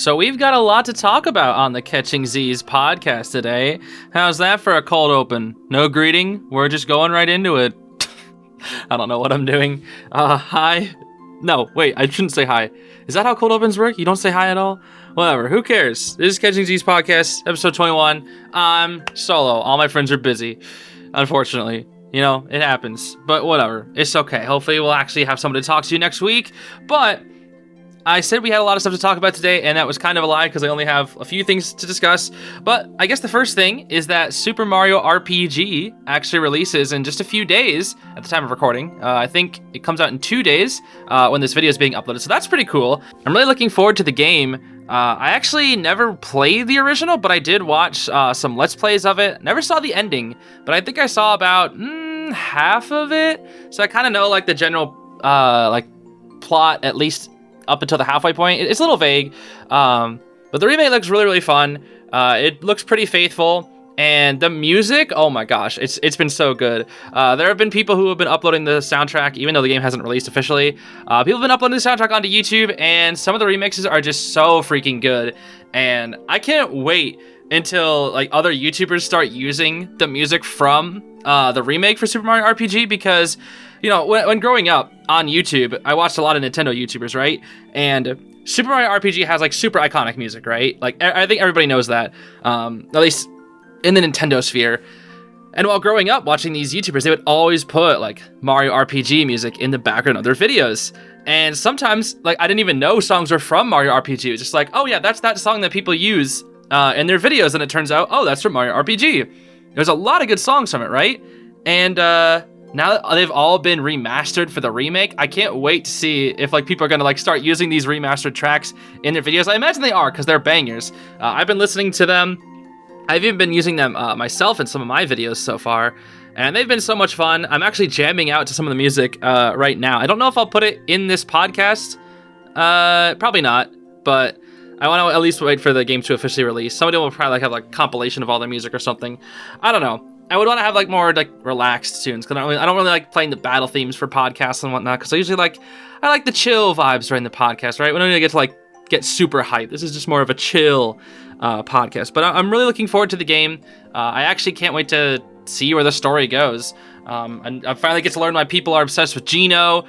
So we've got a lot to talk about on the Catching Zeez podcast today. How's that for a cold open? No greeting? We're just going right into it. I don't know what I'm doing. Hi. No, wait, I shouldn't say hi. Is that how cold opens work? You don't say hi at all? Whatever, who cares? This is Catching Zeez podcast, episode 21. I'm solo. All my friends are busy, unfortunately. You know, it happens, but whatever. It's okay. Hopefully we'll actually have someone to talk to next week, but I said we had a lot of stuff to talk about today, and that was kind of a lie because I only have a few things to discuss. But I guess the first thing is that Super Mario RPG actually releases in just a few days at the time of recording. I think it comes out in 2 days when this video is being uploaded, so that's pretty cool. I'm really looking forward to the game. I actually never played the original, but I did watch some Let's Plays of it. Never saw the ending, but I think I saw about half of it. So I kind of know like the general plot, at least up until the halfway point. It's a little vague, but the remake looks really, really fun. It looks pretty faithful, and the music, oh my gosh, it's been so good. There have been people who have been uploading the soundtrack, even though the game hasn't released officially. People have been uploading the soundtrack onto YouTube, and some of the remixes are just so freaking good, and I can't wait until like other YouTubers start using the music from the remake for Super Mario RPG, because you know, when growing up on YouTube, I watched a lot of Nintendo YouTubers, right? And Super Mario RPG has like super iconic music, right? Like I think everybody knows that, at least in the Nintendo sphere. And while growing up watching these YouTubers, they would always put like Mario RPG music in the background of their videos. And sometimes like I didn't even know songs were from Mario RPG. It was just like, oh yeah, that's that song that people use in their videos. And it turns out, oh, that's from Mario RPG. There's a lot of good songs from it, right? And now that they've all been remastered for the remake, I can't wait to see if like people are gonna like start using these remastered tracks in their videos. I imagine they are, because they're bangers. I've been listening to them. I've even been using them myself in some of my videos so far, and they've been so much fun. I'm actually jamming out to some of the music right now. I don't know if I'll put it in this podcast. Probably not, but I want to at least wait for the game to officially release. Somebody will probably like have like compilation of all their music or something. I don't know. I would want to have like more like relaxed tunes, because I don't really like playing the battle themes for podcasts and whatnot, because I usually I like the chill vibes during the podcast, right? We don't need to get super hyped. This is just more of a chill podcast. But I'm really looking forward to the game. I actually can't wait to see where the story goes. And I finally get to learn why people are obsessed with Geno.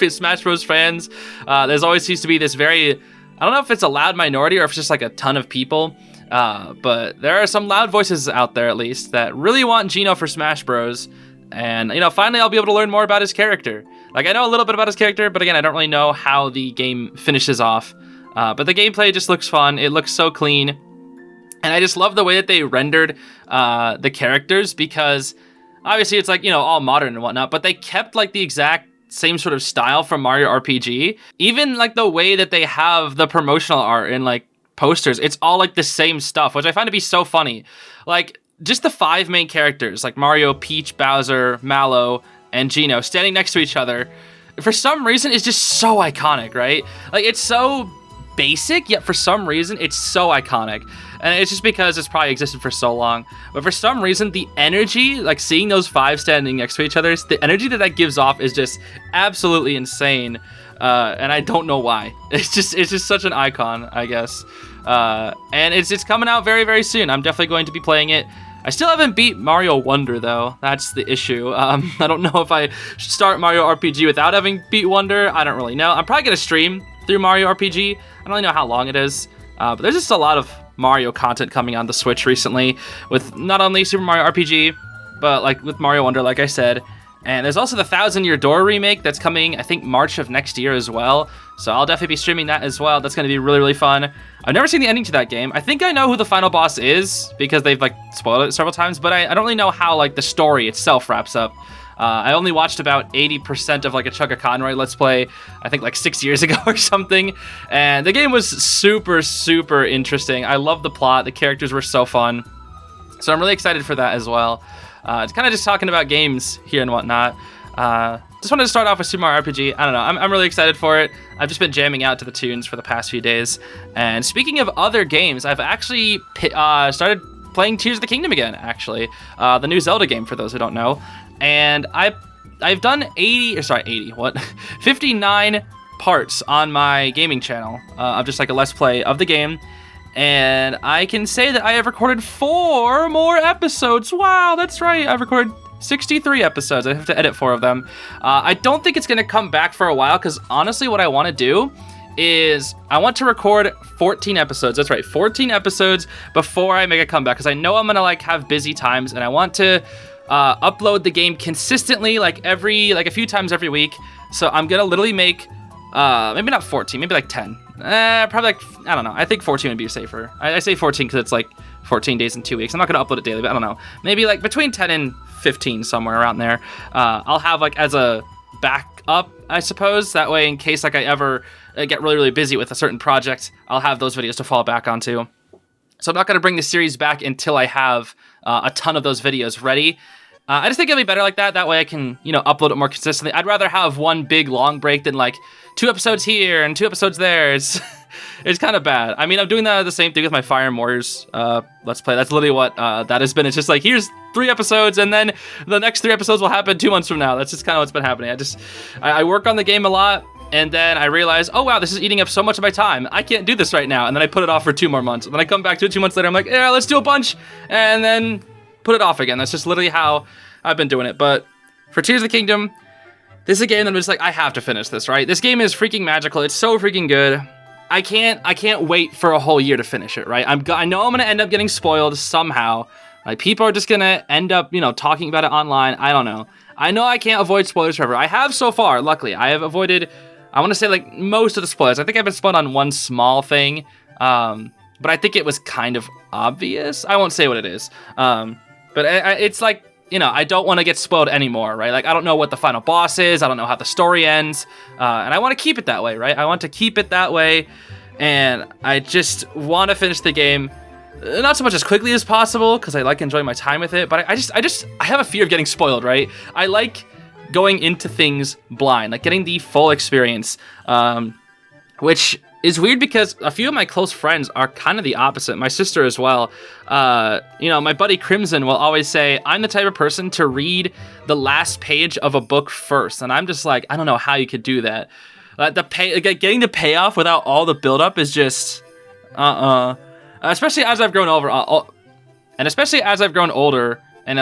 Smash Bros fans. There's always seems to be this very, I don't know if it's a loud minority or if it's just like a ton of people. But there are some loud voices out there, at least, that really want Geno for Smash Bros. And, you know, finally I'll be able to learn more about his character. Like, I know a little bit about his character, but again, I don't really know how the game finishes off. But the gameplay just looks fun. It looks so clean. And I just love the way that they rendered the characters, because obviously it's like, you know, all modern and whatnot, but they kept like the exact same sort of style from Mario RPG. Even like the way that they have the promotional art and like posters, it's all like the same stuff, which I find to be so funny. Like just the 5 main characters, like Mario, Peach, Bowser, Mallow, and Geno standing next to each other, for some reason it's just so iconic, right? Like it's so basic, yet for some reason it's so iconic. And it's just because it's probably existed for so long. But for some reason, the energy, like seeing those 5 standing next to each other, the energy that gives off is just absolutely insane. And I don't know why. It's just such an icon, I guess. And it's coming out very, very soon. I'm definitely going to be playing it. I still haven't beat Mario Wonder, though. That's the issue. I don't know if I should start Mario RPG without having beat Wonder. I don't really know. I'm probably going to stream through Mario RPG. I don't really know how long it is. But there's just a lot of Mario content coming on the Switch recently, with not only Super Mario RPG, but like with Mario Wonder, like I said. And there's also the 1,000 Year Door remake that's coming, I think, March of next year as well. So I'll definitely be streaming that as well. That's going to be really, really fun. I've never seen the ending to that game. I think I know who the final boss is, because they've like spoiled it several times, but I don't really know how like the story itself wraps up. I only watched about 80% of like a Chugga Conroy Let's Play, I think like 6 years ago or something. And the game was super, super interesting. I love the plot. The characters were so fun. So I'm really excited for that as well. It's kind of just talking about games here and whatnot. Just wanted to start off with Super Mario RPG. I don't know. I'm really excited for it. I've just been jamming out to the tunes for the past few days. And speaking of other games, I've actually started playing Tears of the Kingdom again, actually. The new Zelda game, for those who don't know. And I've done 59 parts on my gaming channel of just like a Let's Play of the game. And I can say that I have recorded 4 more episodes. Wow, that's right. I've recorded 63 episodes. I have to edit 4 of them. I don't think it's going to come back for a while because honestly what I want to do is I want to record 14 episodes. That's right, 14 episodes before I make a comeback because I know I'm going to like have busy times and I want to upload the game consistently like a few times every week. So I'm gonna literally make maybe not 14, maybe like 10. Probably like, I don't know. I think 14 would be safer. I say 14 because it's like 14 days and 2 weeks. I'm not gonna upload it daily, but I don't know. Maybe like between 10 and 15, somewhere around there. I'll have like as a backup, I suppose. That way, in case like I ever get really, really busy with a certain project, I'll have those videos to fall back onto. So I'm not gonna bring the series back until I have a ton of those videos ready. I just think it'll be better like that. That way I can, upload it more consistently. I'd rather have one big long break than like 2 episodes here and 2 episodes there. It's kind of bad. I mean, I'm doing the same thing with my Fire Emblem Warriors Let's Play. That's literally what that has been. It's just like, here's 3 episodes and then the next 3 episodes will happen 2 months from now. That's just kind of what's been happening. I work on the game a lot and then I realize, oh wow, this is eating up so much of my time. I can't do this right now. And then I put it off for 2 more months. And then I come back to it 2 months later. I'm like, yeah, let's do a bunch. And then put it off again. That's just literally how I've been doing it. But for Tears of the Kingdom, this is a game that I'm just like, I have to finish this, right? This game is freaking magical. It's so freaking good. I can't wait for a whole year to finish it, right? I know I'm gonna end up getting spoiled somehow. Like people are just gonna end up, talking about it online. I don't know. I know I can't avoid spoilers forever. I have so far, luckily. I have avoided, I want to say like most of the spoilers. I think I've been spoiled on one small thing. But I think it was kind of obvious. I won't say what it is. But it's like, I don't want to get spoiled anymore, right? Like, I don't know what the final boss is. I don't know how the story ends. And I want to keep it that way, right? I want to keep it that way. And I just want to finish the game, not so much as quickly as possible, because I like enjoying my time with it. But I have a fear of getting spoiled, right? I like going into things blind, like getting the full experience, which is weird because a few of my close friends are kind of the opposite. My sister as well. My buddy Crimson will always say, I'm the type of person to read the last page of a book first. And I'm just like, I don't know how you could do that. Getting the payoff without all the buildup is just, especially as I've grown and especially as I've grown older and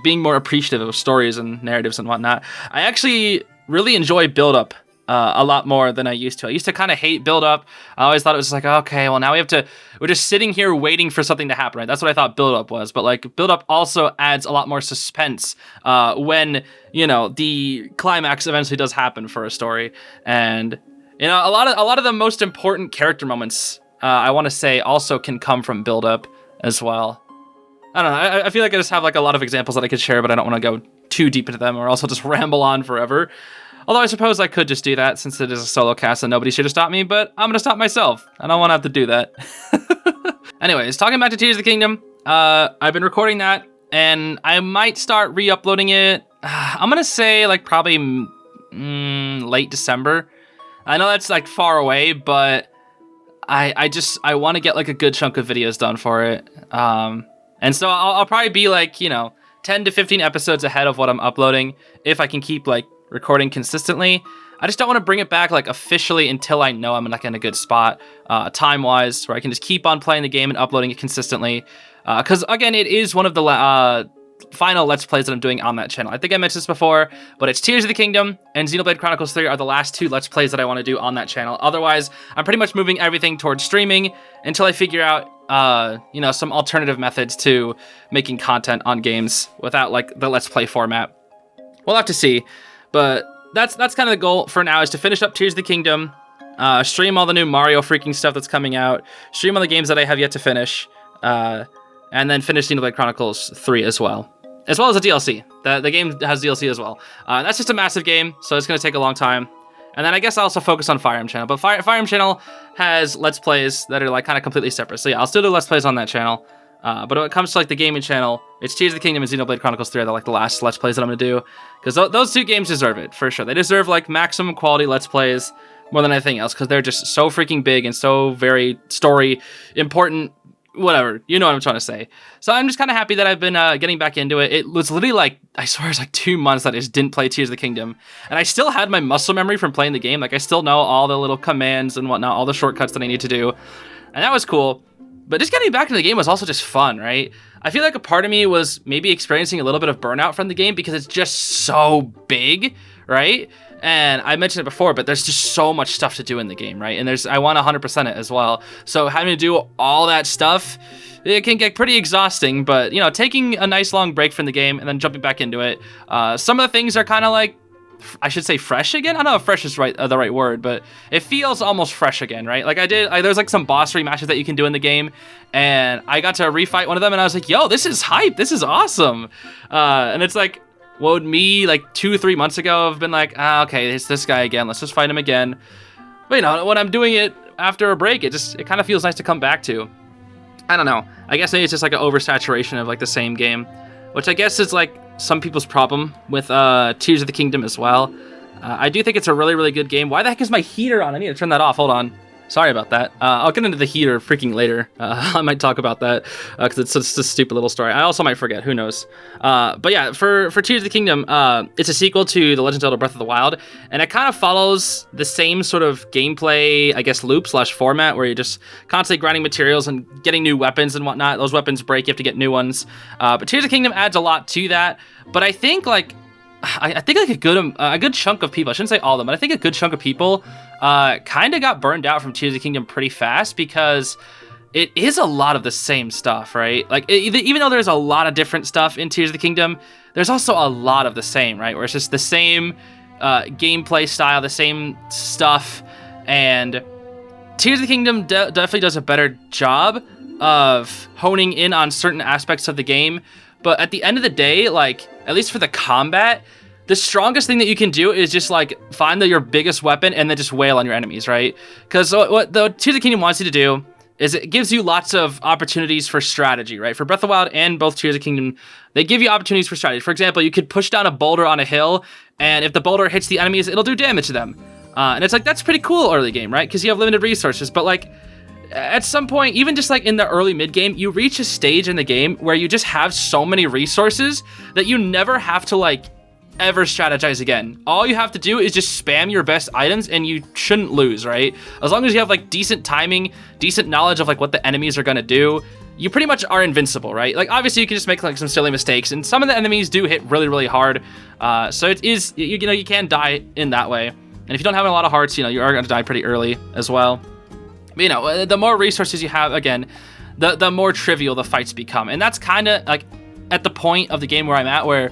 being more appreciative of stories and narratives and whatnot. I actually really enjoy buildup a lot more than I used to. I used to kind of hate build-up. I always thought it was like, okay, well now we're just sitting here waiting for something to happen, right? That's what I thought build-up was. But like build-up also adds a lot more suspense when, the climax eventually does happen for a story. And, a lot of the most important character moments, I want to say also can come from build-up as well. I don't know. I feel like I just have like a lot of examples that I could share, but I don't want to go too deep into them or else I'll just ramble on forever. Although I suppose I could just do that since it is a solo cast and nobody should have stopped me, but I'm going to stop myself. I don't want to have to do that. Anyways, talking back to Tears of the Kingdom, I've been recording that and I might start re-uploading it. I'm going to say like probably late December. I know that's like far away, but I want to get like a good chunk of videos done for it. And so I'll probably be like, 10 to 15 episodes ahead of what I'm uploading if I can keep like recording consistently. I just don't want to bring it back like officially until I know I'm like in a good spot time-wise where I can just keep on playing the game and uploading it consistently. Because again, it is one of the final Let's Plays that I'm doing on that channel. I think I mentioned this before, but it's Tears of the Kingdom and Xenoblade Chronicles 3 are the last 2 Let's Plays that I want to do on that channel. Otherwise, I'm pretty much moving everything towards streaming until I figure out some alternative methods to making content on games without like the Let's Play format. We'll have to see. But that's kind of the goal for now, is to finish up Tears of the Kingdom, stream all the new Mario freaking stuff that's coming out, stream all the games that I have yet to finish, and then finish Xenoblade Chronicles 3 as well as the DLC. The game has DLC as well. That's just a massive game, so it's going to take a long time. And then I guess I'll also focus on Fire Emblem channel, but Fire Emblem channel has Let's Plays that are like kind of completely separate. So yeah, I'll still do Let's Plays on that channel. But when it comes to like the gaming channel, it's Tears of the Kingdom and Xenoblade Chronicles 3 are like the last Let's Plays that I'm gonna do, because those 2 games deserve it for sure. They deserve like maximum quality Let's Plays more than anything else, because they're just so freaking big and so very story important whatever, you know what I'm trying to say. So I'm just kind of happy that I've been getting back into it. It was literally like, I swear it's like 2 months that I just didn't play Tears of the Kingdom. And I still had my muscle memory from playing the game. Like I still know all the little commands and whatnot, all the shortcuts that I need to do. And that was cool. But just getting back into the game was also just fun, right? I feel like a part of me was maybe experiencing a little bit of burnout from the game because it's just so big, right? And I mentioned it before, but there's just so much stuff to do in the game, right? And I want 100% it as well. So having to do all that stuff, it can get pretty exhausting, but, you know, taking a nice long break from the game and then jumping back into it. Some of the things are kind of like, I should say fresh again. I don't know if fresh is the right word, but it feels almost fresh again, right? Like there's like some boss rematches that you can do in the game, and I got to refight one of them, and I was like, yo, this is hype. This is awesome. And it's like, what would me like 2-3 months ago have been like, okay, it's this guy again. Let's just fight him again. But you know, when I'm doing it after a break, it kind of feels nice to come back to. I don't know. I guess maybe it's just like an oversaturation of like the same game, which I guess is like some people's problem with Tears of the Kingdom as well. I do think it's a really, really good game. Why the heck is my heater on? I need to turn that off. Hold on. Sorry about that. I'll get into the heater freaking later. I might talk about that because it's just a stupid little story. I also might forget. Who knows? But yeah, for Tears of the Kingdom, it's a sequel to The Legend of Zelda Breath of the Wild, and it kind of follows the same sort of gameplay, I guess, loop/format where you're just constantly grinding materials and getting new weapons and whatnot. Those weapons break, you have to get new ones. But Tears of the Kingdom adds a lot to that. But I think like a good chunk of people, I shouldn't say all of them, but I think a good chunk of people kind of got burned out from Tears of the Kingdom pretty fast because it is a lot of the same stuff, right? Like, even though there's a lot of different stuff in Tears of the Kingdom, there's also a lot of the same, right? Where it's just the same gameplay style, the same stuff, and Tears of the Kingdom definitely does a better job of honing in on certain aspects of the game, but at the end of the day, like, at least for the combat, the strongest thing that you can do is just like find your biggest weapon and then just wail on your enemies, right? Because what the Tears of the Kingdom wants you to do is it gives you lots of opportunities for strategy, right? For Breath of the Wild and both Tears of the Kingdom, they give you opportunities for strategy. For example, you could push down a boulder on a hill, and if the boulder hits the enemies, it'll do damage to them. And it's like, that's pretty cool early game, right? Because you have limited resources, but like, at some point, even just like in the early mid-game, you reach a stage in the game where you just have so many resources that you never have to like ever strategize again. All you have to do is just spam your best items and you shouldn't lose, right? As long as you have like decent timing, decent knowledge of like what the enemies are gonna do, you pretty much are invincible, right? Like obviously you can just make like some silly mistakes, and some of the enemies do hit really, really hard. So it is, you know, you can die in that way. And if you don't have a lot of hearts, you know, you are gonna die pretty early as well. But, you know, the more resources you have, again, the more trivial the fights become. And that's kind of like at the point of the game where I'm at, where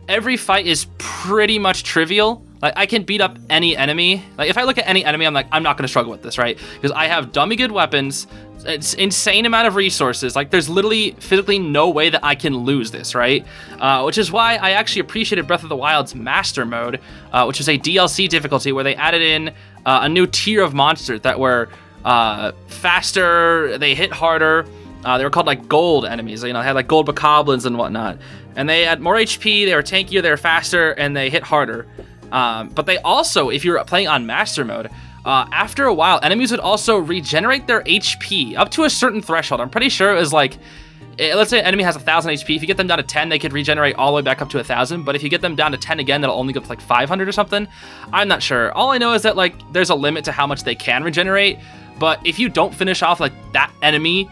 every fight is pretty much trivial. Like, I can beat up any enemy. Like, if I look at any enemy, I'm like, I'm not going to struggle with this, right? Because I have dummy good weapons. It's insane amount of resources. Like, there's literally physically no way that I can lose this, right? Which is why I actually appreciated Breath of the Wild's Master Mode, which is a DLC difficulty where they added in a new tier of monsters that were faster, they hit harder. They were called like gold enemies. You know, they had like gold bokoblins and whatnot. And they had more HP, they were tankier, they were faster, and they hit harder. But they also, if you're playing on Master Mode, after a while, enemies would also regenerate their HP up to a certain threshold. I'm pretty sure it was like, let's say an enemy has 1,000 HP. If you get them down to 10, they could regenerate all the way back up to 1,000. But if you get them down to 10 again, that'll only go up to like 500 or something. I'm not sure. All I know is that like there's a limit to how much they can regenerate. But if you don't finish off like that enemy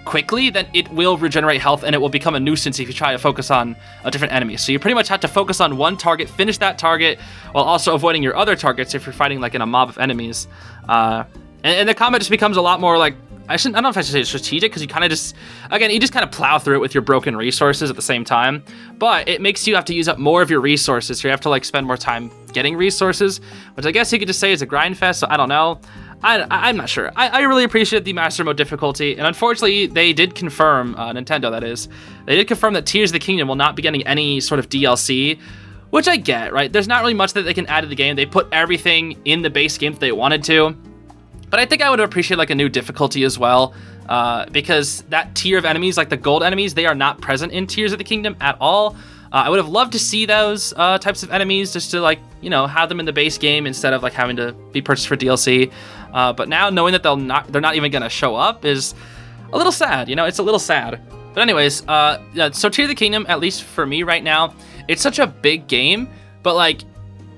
quickly, then it will regenerate health and it will become a nuisance if you try to focus on a different enemy. So you pretty much have to focus on one target, finish that target, while also avoiding your other targets if you're fighting like in a mob of enemies. And the combat just becomes a lot more like, I don't know if I should say strategic, because you kind of just, again, you just kind of plow through it with your broken resources at the same time. But it makes you have to use up more of your resources, so you have to like spend more time getting resources, which I guess you could just say is a grind fest, so I don't know. I'm not sure. I really appreciate the Master Mode difficulty, and unfortunately, they did confirm, Nintendo that is, they did confirm that Tears of the Kingdom will not be getting any sort of DLC, which I get, right? There's not really much that they can add to the game. They put everything in the base game that they wanted to, but I think I would appreciate like a new difficulty as well, because that tier of enemies, like the gold enemies, they are not present in Tears of the Kingdom at all. I would have loved to see those types of enemies just to like, you know, have them in the base game instead of like having to be purchased for DLC. But now knowing that they're not even gonna show up is, a little sad, you know, it's a little sad. But anyways, yeah, so Tears of the Kingdom, at least for me right now, it's such a big game, but like,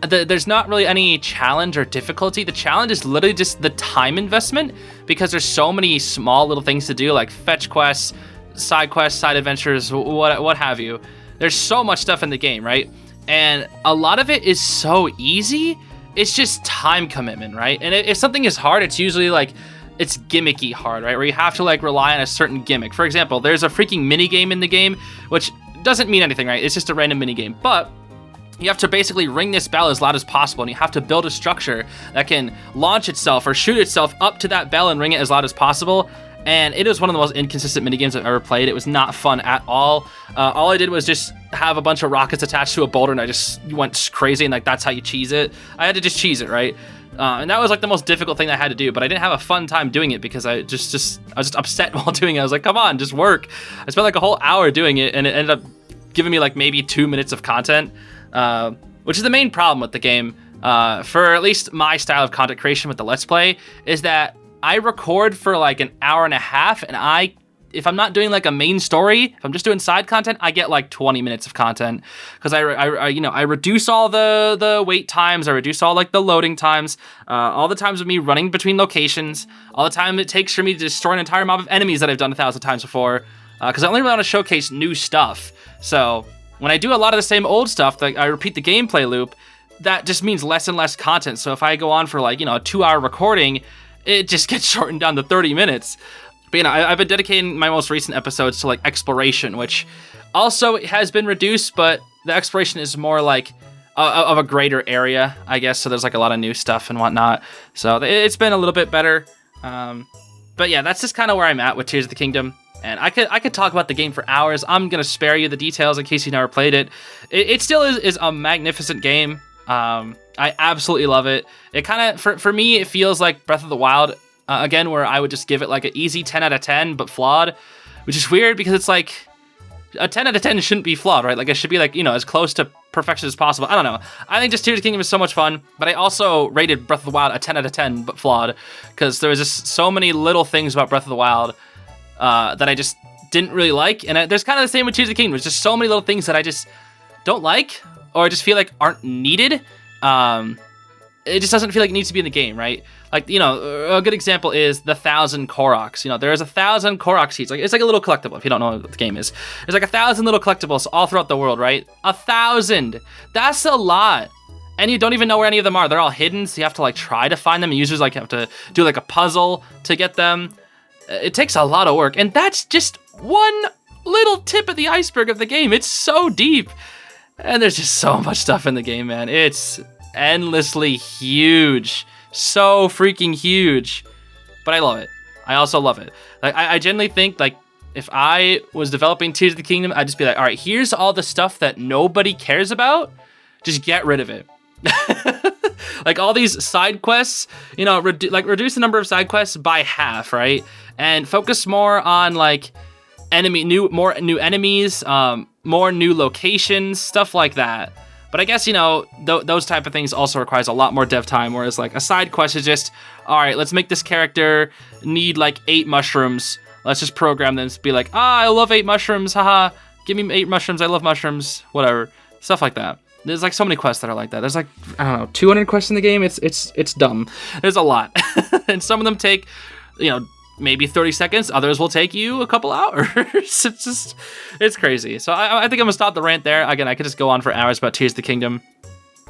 there's not really any challenge or difficulty. The challenge is literally just the time investment, because there's so many small little things to do, like fetch quests, side adventures, what have you. There's so much stuff in the game, right? And a lot of it is so easy. It's just time commitment, right? And if something is hard, it's usually like, it's gimmicky hard, right? Where you have to like rely on a certain gimmick. For example, there's a freaking mini game in the game, which doesn't mean anything, right? It's just a random mini game, but you have to basically ring this bell as loud as possible, and you have to build a structure that can launch itself or shoot itself up to that bell and ring it as loud as possible. And it is one of the most inconsistent minigames I've ever played. It was not fun at all. All I did was just have a bunch of rockets attached to a boulder, and I just went crazy, and like that's how you cheese it. I had to just cheese it, right? And that was like the most difficult thing I had to do, but I didn't have a fun time doing it because I was just upset while doing it. I was like, come on, just work. I spent like a whole hour doing it, and it ended up giving me like maybe 2 minutes of content, which is the main problem with the game. For at least my style of content creation with the Let's Play, is that I record for like an hour and a half, and if I'm not doing like a main story, if I'm just doing side content, I get like 20 minutes of content, because I reduce all the wait times, I reduce all like the loading times, all the times of me running between locations, all the time it takes for me to destroy an entire mob of enemies that I've done 1,000 times before, because I only really want to showcase new stuff. So when I do a lot of the same old stuff, like I repeat the gameplay loop, that just means less and less content. So if I go on for like, you know, a 2-hour recording, it just gets shortened down to 30 minutes. But, you know, I've been dedicating my most recent episodes to, like, exploration, which also has been reduced, but the exploration is more, like, of a greater area, I guess, so there's, like, a lot of new stuff and whatnot. So it's been a little bit better. But, yeah, that's just kind of where I'm at with Tears of the Kingdom. And I could talk about the game for hours. I'm going to spare you the details in case you've never played it. It still is a magnificent game. I absolutely love it. It kind of, for me, it feels like Breath of the Wild, again, where I would just give it like an easy 10 out of 10, but flawed, which is weird because it's like, a 10 out of 10 shouldn't be flawed, right? Like it should be like, you know, as close to perfection as possible. I don't know. I think just Tears of the Kingdom is so much fun, but I also rated Breath of the Wild a 10 out of 10, but flawed, because there was just so many little things about Breath of the Wild that I just didn't really like. And there's kind of the same with Tears of the Kingdom. There's just so many little things that I just don't like, or I just feel like aren't needed. It just doesn't feel like it needs to be in the game, right? Like, you know, a good example is the 1,000 Koroks. You know, there's 1,000 Korok seeds. Like, it's like a little collectible, if you don't know what the game is. There's like 1,000 little collectibles all throughout the world, right? 1,000! That's a lot! And you don't even know where any of them are. They're all hidden, so you have to, like, try to find them. And users, like, have to do, like, a puzzle to get them. It takes a lot of work. And that's just one little tip of the iceberg of the game. It's so deep. And there's just so much stuff in the game, man. It's endlessly huge. So freaking huge. But I love it. I also love it. Like, I genuinely think, like, if I was developing Tears of the Kingdom, I'd just be like, all right, here's all the stuff that nobody cares about. Just get rid of it. Like, all these side quests, you know, reduce the number of side quests by half, right? And focus more on, like, more new enemies, more new locations, stuff like that. But I guess, you know, those type of things also requires a lot more dev time, whereas like a side quest is just, all right, let's make this character need like 8 mushrooms. Let's just program them to be like, I love 8 mushrooms, haha, give me 8 mushrooms, I love mushrooms, whatever. Stuff like that. There's like so many quests that are like that. There's like, I don't know, 200 quests in the game. It's dumb. There's a lot. And some of them take, you know, maybe 30 seconds. Others will take you a couple hours. It's crazy. So I think I'm gonna stop the rant there. Again, I could just go on for hours about Tears of the Kingdom.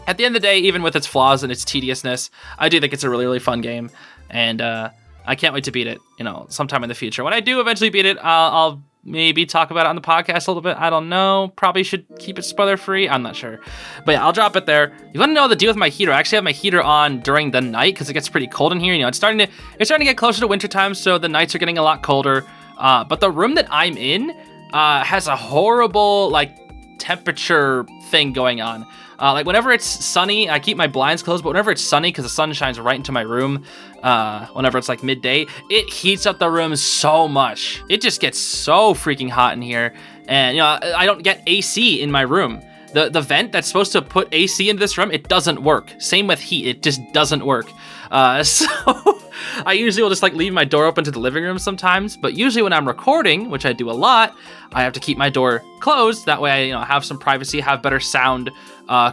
At the end of the day, even with its flaws and its tediousness, I do think it's a really, really fun game. And I can't wait to beat it, you know, sometime in the future. When I do eventually beat it, I'll maybe talk about it on the podcast a little bit. I don't know. Probably should keep it spoiler free. I'm not sure. But yeah, I'll drop it there. You want to know the deal with my heater? I actually have my heater on during the night because it gets pretty cold in here. You know, it's starting to get closer to winter time, so the nights are getting a lot colder. But the room that I'm in has a horrible like temperature thing going on. Like whenever it's sunny, I keep my blinds closed, but whenever it's sunny, because the sun shines right into my room, whenever it's like midday, it heats up the room so much. It just gets so freaking hot in here. And, you know, I don't get AC in my room. The vent that's supposed to put AC into this room, it doesn't work. Same with heat, it just doesn't work. So I usually will just like leave my door open to the living room sometimes, but usually when I'm recording, which I do a lot, I have to keep my door closed. That way I have some privacy, have better sound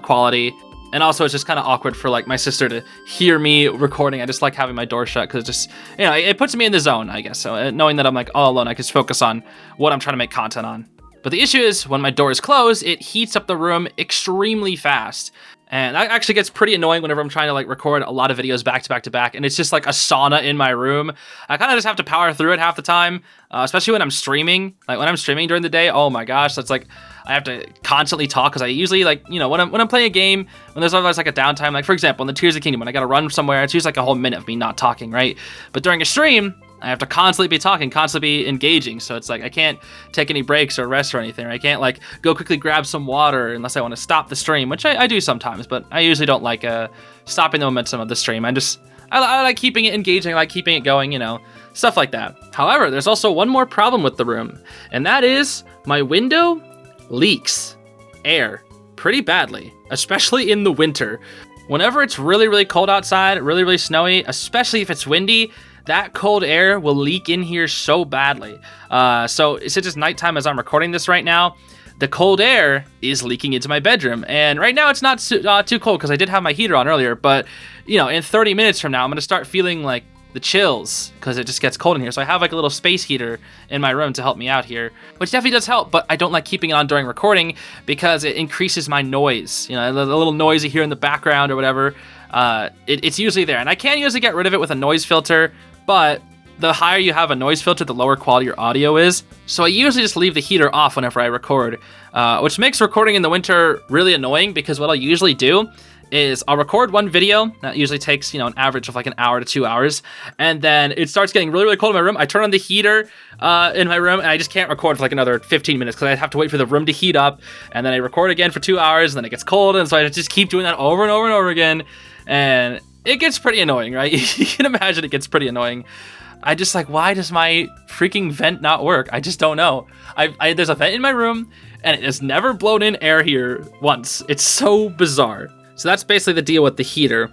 quality. And also it's just kind of awkward for like my sister to hear me recording. I just like having my door shut because it just, it puts me in the zone, I guess. So knowing that I'm like all alone, I can just focus on what I'm trying to make content on. But the issue is when my door is closed, it heats up the room extremely fast. And that actually gets pretty annoying whenever I'm trying to like record a lot of videos back to back to back. And it's just like a sauna in my room. I kind of just have to power through it half the time, especially when I'm streaming. Like when I'm streaming during the day, oh my gosh, that's like, I have to constantly talk because I usually like, when I'm playing a game, when there's always like a downtime, like for example, in the Tears of the Kingdom, when I got to run somewhere, it's usually like a whole minute of me not talking, right? But during a stream, I have to constantly be talking, constantly be engaging. So it's like I can't take any breaks or rest or anything. Or I can't like go quickly grab some water unless I want to stop the stream, which I do sometimes, but I usually don't like stopping the momentum of the stream. I like keeping it engaging, I like keeping it going, stuff like that. However, there's also one more problem with the room, and that is my window leaks air pretty badly, especially in the winter. Whenever it's really, really cold outside, really, really snowy, especially if it's windy, that cold air will leak in here so badly. So since it's nighttime as I'm recording this right now, the cold air is leaking into my bedroom. And right now it's not too cold because I did have my heater on earlier, but in 30 minutes from now, I'm gonna start feeling like the chills because it just gets cold in here. So I have like a little space heater in my room to help me out here, which definitely does help, but I don't like keeping it on during recording because it increases my noise. The little noise you hear in the background or whatever, it's usually there. And I can usually get rid of it with a noise filter, but the higher you have a noise filter, the lower quality your audio is. So I usually just leave the heater off whenever I record, which makes recording in the winter really annoying because what I'll usually do is I'll record one video that usually takes, an average of like an hour to 2 hours. And then it starts getting really, really cold in my room. I turn on the heater in my room and I just can't record for like another 15 minutes because I have to wait for the room to heat up. And then I record again for 2 hours and then it gets cold. And so I just keep doing that over and over and over again. And it gets pretty annoying, right? You can imagine it gets pretty annoying. I just like, why does my freaking vent not work? I just don't know. There's a vent in my room and it has never blown in air here once. It's so bizarre. So that's basically the deal with the heater.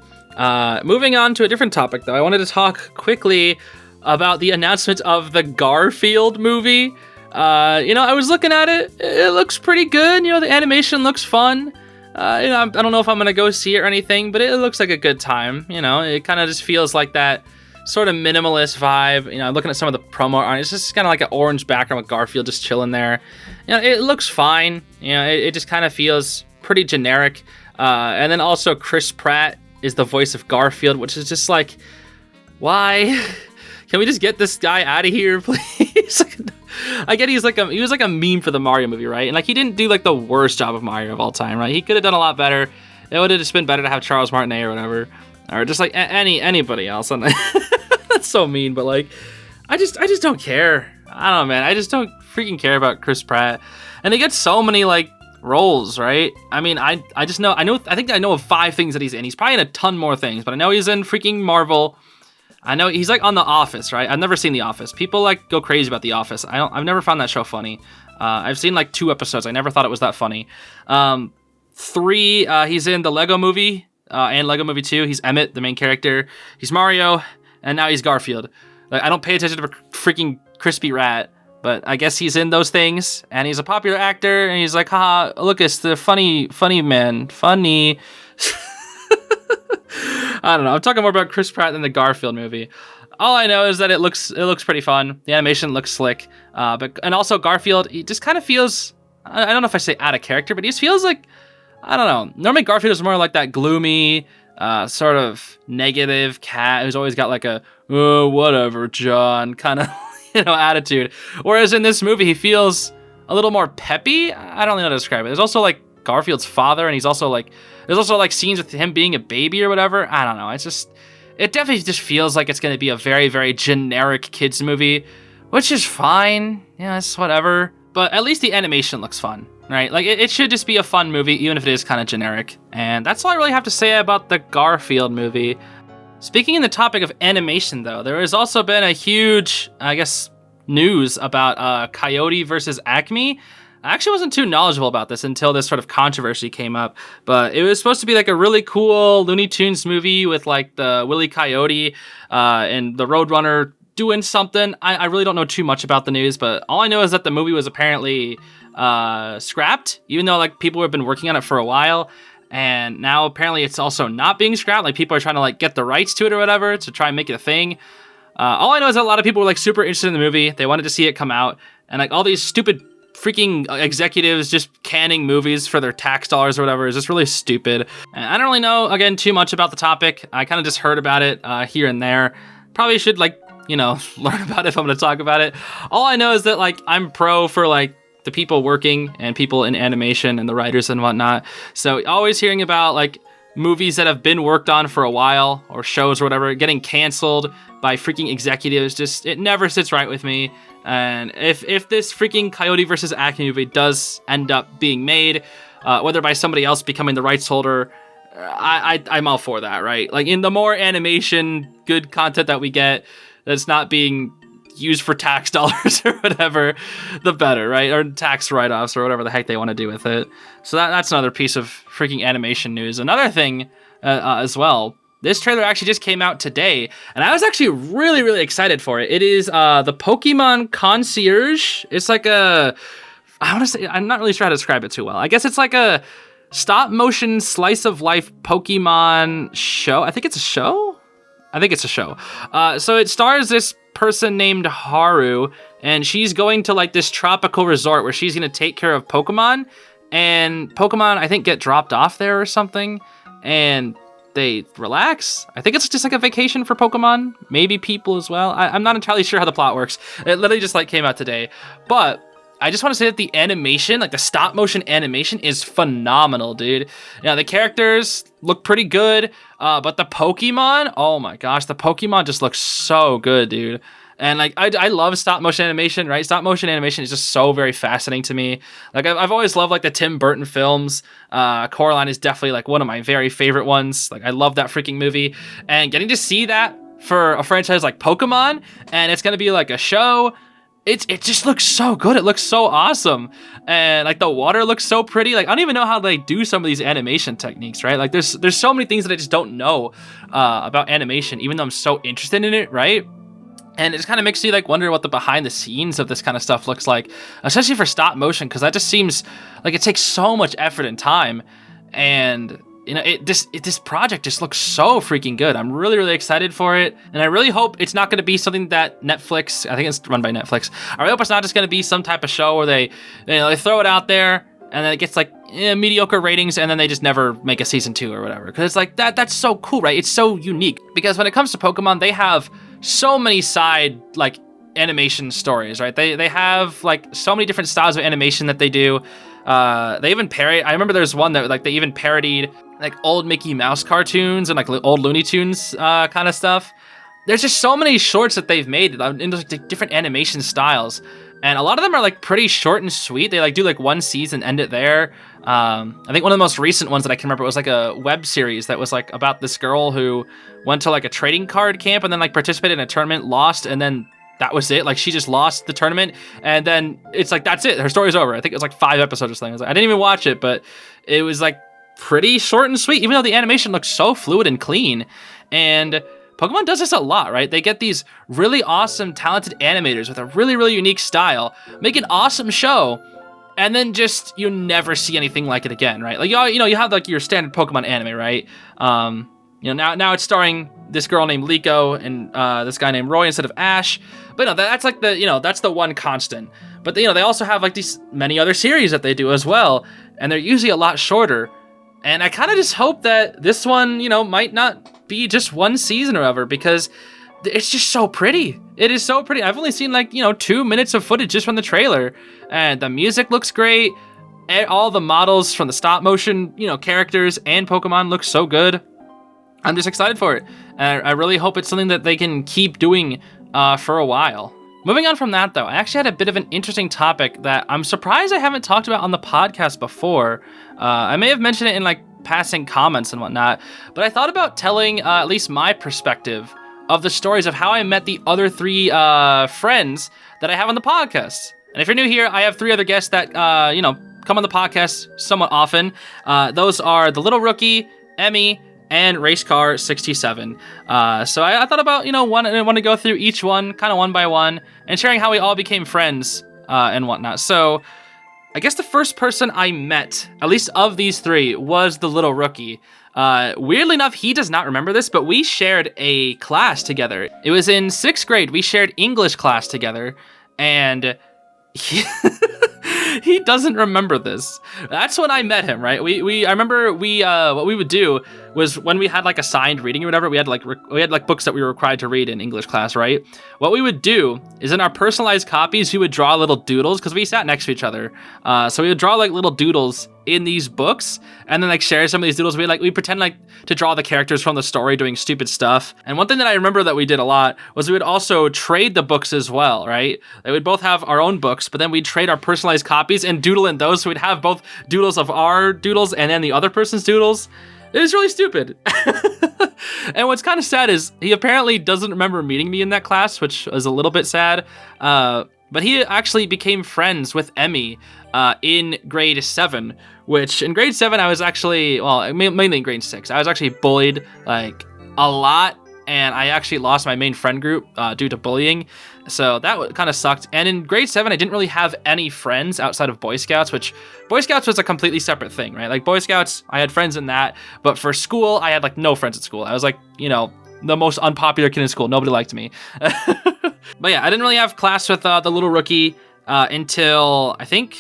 Moving on to a different topic, though, I wanted to talk quickly about the announcement of the Garfield movie. I was looking at it. It looks pretty good. The animation looks fun. I don't know if I'm going to go see it or anything, but it looks like a good time. It kind of just feels like that sort of minimalist vibe. Looking at some of the promo art, it's just kind of like an orange background with Garfield just chilling there. It looks fine. It just kind of feels pretty generic. And then also Chris Pratt is the voice of Garfield, which is just like, why? Can we just get this guy out of here, please? I get he was like a meme for the Mario movie, right? And like he didn't do like the worst job of Mario of all time, right? He could have done a lot better. It would have just been better to have Charles Martinet or whatever, or just like anybody else. That's so mean, but like, I just don't care. I don't know, man. I just don't freaking care about Chris Pratt, and he gets so many like roles, right? I mean, I think I know of 5 things that he's in. He's probably in a ton more things, but I know he's in freaking Marvel. I know he's like on The Office, right? I've never seen The Office. People like go crazy about The Office. I've never found that show funny. I've seen like 2 episodes. I never thought it was that funny. 3, he's in the Lego Movie and Lego Movie 2. He's Emmett, the main character. He's Mario, and now he's Garfield. Like, I don't pay attention to freaking Crispy Rat, but I guess he's in those things, and he's a popular actor, and he's like, haha, look, it's the funny man. Funny. I don't know. I'm talking more about Chris Pratt than the Garfield movie. All I know is that it looks pretty fun. The animation looks slick. And also Garfield, he just kind of feels, I don't know if I say out of character, but he just feels like, I don't know. Normally Garfield is more like that gloomy, sort of negative cat who's always got like a, oh, whatever, John, kind of, attitude. Whereas in this movie, he feels a little more peppy. I don't know how to describe it. There's also like Garfield's father, and there's also like scenes with him being a baby or whatever. I don't know. It definitely just feels like it's going to be a very, very generic kids movie, which is fine. Yeah, it's whatever. But at least the animation looks fun, right? Like it should just be a fun movie, even if it is kind of generic. And that's all I really have to say about the Garfield movie. Speaking in the topic of animation, though, there has also been a huge, I guess, news about Coyote versus Acme. I actually wasn't too knowledgeable about this until this sort of controversy came up, but it was supposed to be like a really cool Looney Tunes movie with like the Wile E. Coyote and the Roadrunner doing something. I really don't know too much about the news, but all I know is that the movie was apparently scrapped, even though like people have been working on it for a while. And now apparently it's also not being scrapped. Like people are trying to like get the rights to it or whatever to try and make it a thing. All I know is that a lot of people were like super interested in the movie. They wanted to see it come out, and like all these stupid freaking executives just canning movies for their tax dollars or whatever is just really stupid. And I don't really know, again, too much about the topic. I kind of just heard about it here and there. Probably should like, you know, learn about it if I'm going to talk about it. All I know is that like I'm pro for like the people working and people in animation and the writers and whatnot. So always hearing about like movies that have been worked on for a while or shows or whatever getting canceled by freaking executives, just it never sits right with me. And if this freaking Coyote versus Acme movie does end up being made, whether by somebody else becoming the rights holder, I'm all for that, right? Like in the more animation good content that we get that's not being used for tax dollars or whatever, the better, right? Or tax write-offs or whatever the heck they want to do with it. So that's another piece of freaking animation news. Another thing as well, this trailer actually just came out today, and I was actually really, really excited for it. It is the Pokemon Concierge. It's like I want to say, I'm not really sure how to describe it too well. I guess it's like a stop-motion slice-of-life Pokemon show. I think it's a show? I think it's a show. So it stars this person named Haru, and she's going to like this tropical resort where she's going to take care of Pokemon, and Pokemon, I think, get dropped off there or something, and they relax. I think it's just like a vacation for Pokemon, maybe people as well. I'm not entirely sure how the plot works. It literally just like came out today, but I just want to say that the animation, like the stop motion animation, is phenomenal, dude. Yeah, the characters look pretty good, but the Pokemon, oh my gosh, the Pokemon just looks so good, dude. And like I love stop motion animation, right? Stop motion animation is just so very fascinating to me. Like I've always loved like the Tim Burton films. Coraline is definitely like one of my very favorite ones. Like I love that freaking movie, and getting to see that for a franchise like Pokemon, and it's gonna be like a show. It just looks so good. It looks so awesome. And like the water looks so pretty. Like I don't even know how they do some of these animation techniques, right? Like there's so many things that I just don't know about animation, even though I'm so interested in it, right? And it just kind of makes you like wonder what the behind the scenes of this kind of stuff looks like, especially for stop motion, because that just seems like it takes so much effort and time. And you know, this project just looks so freaking good. I'm really, really excited for it. And I really hope it's not going to be something that Netflix, I think it's run by Netflix. I really hope it's not just going to be some type of show where they throw it out there and then it gets like mediocre ratings and then they just never make a season 2 or whatever. Because it's like, that's so cool, right? It's so unique. Because when it comes to Pokemon, they have so many side, like, animation stories, right? They have, like, so many different styles of animation that they do. They even parody. I remember there's one that like they even parodied like old Mickey Mouse cartoons and like old Looney Tunes kind of stuff. There's just so many shorts that they've made into like different animation styles, and a lot of them are like pretty short and sweet. They like do like one season, end it there. I think one of the most recent ones that I can remember was like a web series that was like about this girl who went to like a trading card camp and then like participated in a tournament, lost, and then that was it. Like she just lost the tournament, and then it's like that's it. Her story's over. I think it was like 5 episodes or something. I didn't even watch it, but it was like pretty short and sweet. Even though the animation looks so fluid and clean, and Pokemon does this a lot, right? They get these really awesome, talented animators with a really, really unique style, make an awesome show, and then just you never see anything like it again, right? Like you have like your standard Pokemon anime, right? Now it's starring this girl named Liko and this guy named Roy instead of Ash. But no, that's like that's the one constant. But they also have like these many other series that they do as well, and they're usually a lot shorter. And I kind of just hope that this one, might not be just one season or whatever, because it's just so pretty. It is so pretty. I've only seen like 2 minutes of footage just from the trailer, and the music looks great. All the models from the stop motion, characters and Pokemon look so good. I'm just excited for it. And I really hope it's something that they can keep doing for a while. Moving on from that, though, I actually had a bit of an interesting topic that I'm surprised I haven't talked about on the podcast before. I may have mentioned it in like passing comments and whatnot, but I thought about telling at least my perspective of the stories of how I met the other 3 friends that I have on the podcast. And if you're new here, I have 3 other guests that, come on the podcast somewhat often. Those are the Little Rookie, Emmy, and Racecar 67. So I thought about, want to go through each one, kind of one by one, and sharing how we all became friends and whatnot. So I guess the first person I met, at least of these 3, was the Little Rookie. Weirdly enough, he does not remember this, but we shared a class together. It was in 6th grade. We shared English class together, and he doesn't remember this. That's when I met him, right? I remember what we would do was when we had like assigned reading or whatever, we had like books that we were required to read in English class, right? What we would do is in our personalized copies, we would draw little doodles because we sat next to each other. So we would draw like little doodles in these books and then like share some of these doodles. We pretend like to draw the characters from the story doing stupid stuff. And one thing that I remember that we did a lot was we would also trade the books as well, right? They would both have our own books, but then we'd trade our personalized copies and doodle in those. So we'd have both doodles of our doodles and then the other person's doodles. It was really stupid. And what's kind of sad is he apparently doesn't remember meeting me in that class, which was a little bit sad. But he actually became friends with Emmy in grade 7, which in grade 7, I was actually, mainly in grade 6, I was actually bullied like a lot. And I actually lost my main friend group due to bullying. So that kind of sucked. And in grade 7, I didn't really have any friends outside of Boy Scouts, which Boy Scouts was a completely separate thing, right? Like Boy Scouts, I had friends in that. But for school, I had like no friends at school. I was like, the most unpopular kid in school. Nobody liked me. But yeah, I didn't really have class with the Little Rookie until I think...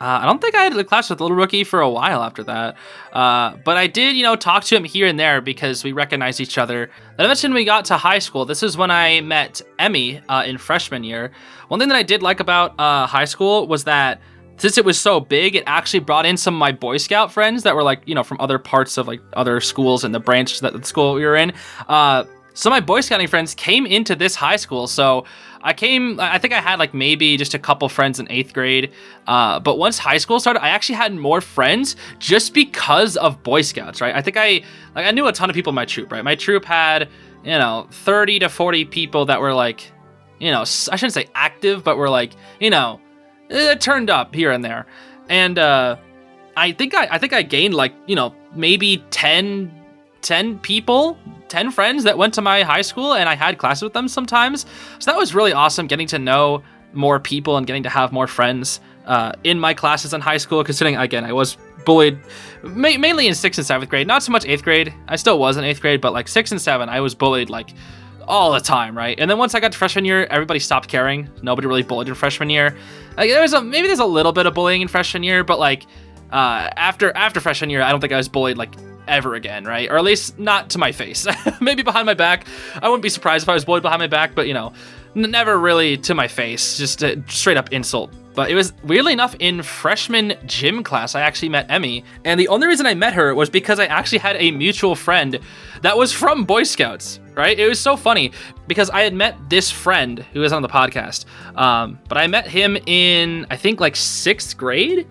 I don't think I had a class with Little Rookie for a while after that. But I did, talk to him here and there because we recognized each other. Then eventually when we got to high school, this is when I met Emmy in freshman year. One thing that I did like about high school was that since it was so big, it actually brought in some of my Boy Scout friends that were like, from other parts of like other schools and the branch that the school we were in. Some of my Boy Scouting friends came into this high school, so I think I had like maybe just a couple friends in 8th grade, but once high school started, I actually had more friends just because of Boy Scouts, right? I think I knew a ton of people in my troop, right? My troop had, 30 to 40 people that were like, I shouldn't say active, but were like, turned up here and there. And I think I gained like, maybe 10 people, 10 friends that went to my high school, and I had classes with them sometimes. So that was really awesome, getting to know more people and getting to have more friends in my classes in high school, considering, again, I was bullied mainly in 6th and 7th grade, not so much 8th grade. I still was in 8th grade, but like 6th and 7, I was bullied like all the time, right? And then once I got to freshman year, everybody stopped caring. Nobody really bullied in freshman year. Like, maybe there's a little bit of bullying in freshman year, but like after freshman year, I don't think I was bullied like ever again, right? Or at least not to my face. Maybe behind my back. I wouldn't be surprised if I was bullied behind my back, but never really to my face, just a straight up insult. But it was, weirdly enough, in freshman gym class, I actually met Emmy. And the only reason I met her was because I actually had a mutual friend that was from Boy Scouts, right? It was so funny because I had met this friend who was on the podcast. But I met him in, I think, like 6th grade.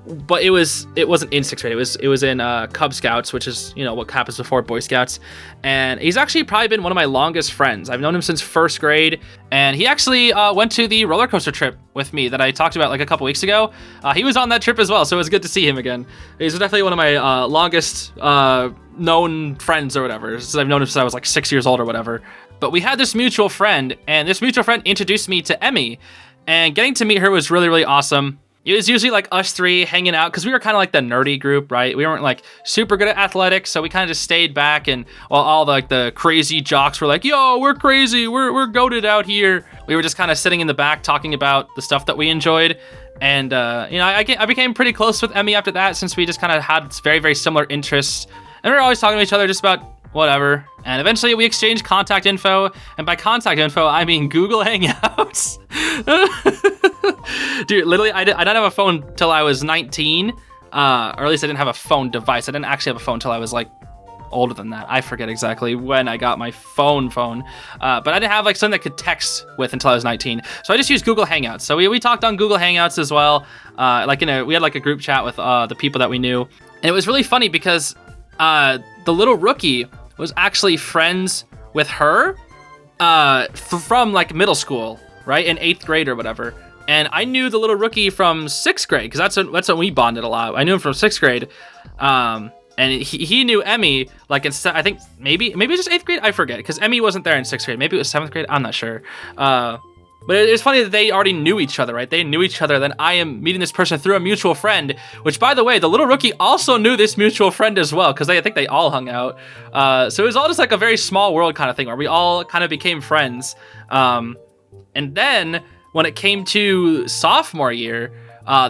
But it wasn't in 6th grade. It was in Cub Scouts, which is what happens before Boy Scouts. And he's actually probably been one of my longest friends. I've known him since 1st grade, and he actually went to the roller coaster trip with me that I talked about like a couple weeks ago. He was on that trip as well, so it was good to see him again. He's definitely one of my longest known friends or whatever. Since I've known him since I was like 6 years old or whatever. But we had this mutual friend, and this mutual friend introduced me to Emmy, and getting to meet her was really, really awesome. It was usually like us 3 hanging out because we were kind of like the nerdy group, right? We weren't like super good at athletics, so we kind of just stayed back, and while all the crazy jocks were like, yo, we're crazy, we're goated out here. We were just kind of sitting in the back talking about the stuff that we enjoyed. And, I became pretty close with Emmy after that, since we just kind of had very, very similar interests. And we were always talking to each other just about whatever. And eventually we exchanged contact info. And by contact info, I mean Google Hangouts. Dude, literally, I didn't have a phone till I was 19. Or at least I didn't have a phone device. I didn't actually have a phone till I was like older than that. I forget exactly when I got my phone. But I didn't have like something that could text with until I was 19. So I just used Google Hangouts. So we talked on Google Hangouts as well. We had like a group chat with the people that we knew. And it was really funny because the Little Rookie was actually friends with her from like middle school, right? In 8th grade or whatever. And I knew the little rookie from 6th grade, because that's when we bonded a lot. I knew him from 6th grade. And he knew Emmy, like, I think maybe it was just 8th grade? I forget, because Emmy wasn't there in 6th grade. Maybe it was 7th grade? I'm not sure. But it's funny that they already knew each other, right? They knew each other. Then I am meeting this person through a mutual friend, which, by the way, the little rookie also knew this mutual friend as well, because I think they all hung out. So it was all just like a very small world kind of thing, where we all kind of became friends. And then when it came to sophomore year,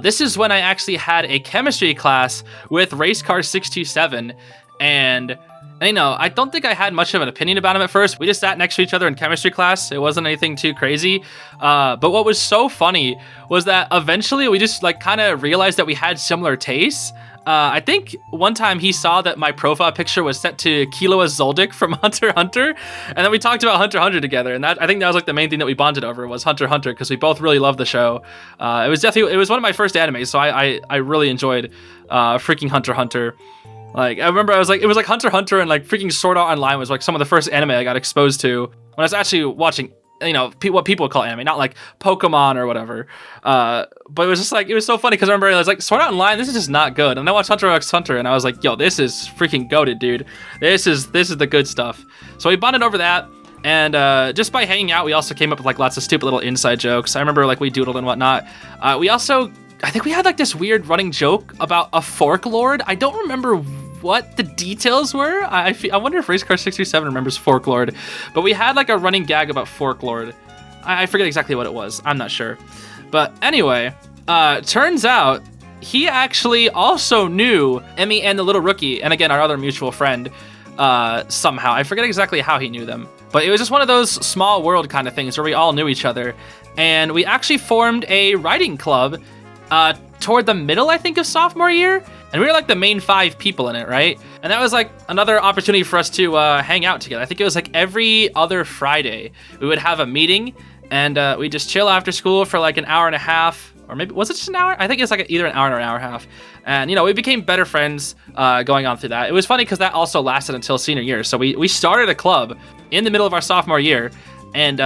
this is when I actually had a chemistry class with Racecar627, and you know, I don't think I had much of an opinion about him at first. We just sat next to each other in chemistry class. It wasn't anything too crazy. But what was so funny was that eventually we just like kind of realized that we had similar tastes. I think one time he saw that my profile picture was set to Killua Zoldyck from Hunter x Hunter, and then we talked about Hunter x Hunter together, and I think that was like the main thing that we bonded over was Hunter x Hunter, because we both really loved the show. It was one of my first animes, so I really enjoyed freaking Hunter x Hunter. Like, I remember it was like Hunter x Hunter and like freaking Sword Art Online was like some of the first anime I got exposed to when I was actually watching, you know, what people call anime, not like Pokemon or whatever. But it was just like, it was so funny because I remember I was like, Sword Art Online, this is just not good. And I watched Hunter x Hunter and I was like, yo, this is freaking goated, dude. This is the good stuff. So we bonded over that. And just by hanging out, we also came up with like lots of stupid little inside jokes. I remember like we doodled and whatnot. I think we had like this weird running joke about a fork lord. I don't remember what the details were. I wonder if Racecar627 remembers Fork Lord, but we had like a running gag about Fork Lord. I forget exactly what it was. I'm not sure. But anyway, turns out he actually also knew Emmy and the little rookie, and again, our other mutual friend, somehow. I forget exactly how he knew them, but it was just one of those small world kind of things where we all knew each other. And we actually formed a writing club toward the middle, I think, of sophomore year. And we were like the main 5 people in it, right? And that was like another opportunity for us to hang out together. I think it was like every other Friday we would have a meeting, and we'd just chill after school for like an hour and a half, or maybe, was it just an hour? I think it's like either an hour or an hour and a half. And, you know, we became better friends going on through that. It was funny because that also lasted until senior year. So we started a club in the middle of our sophomore year, and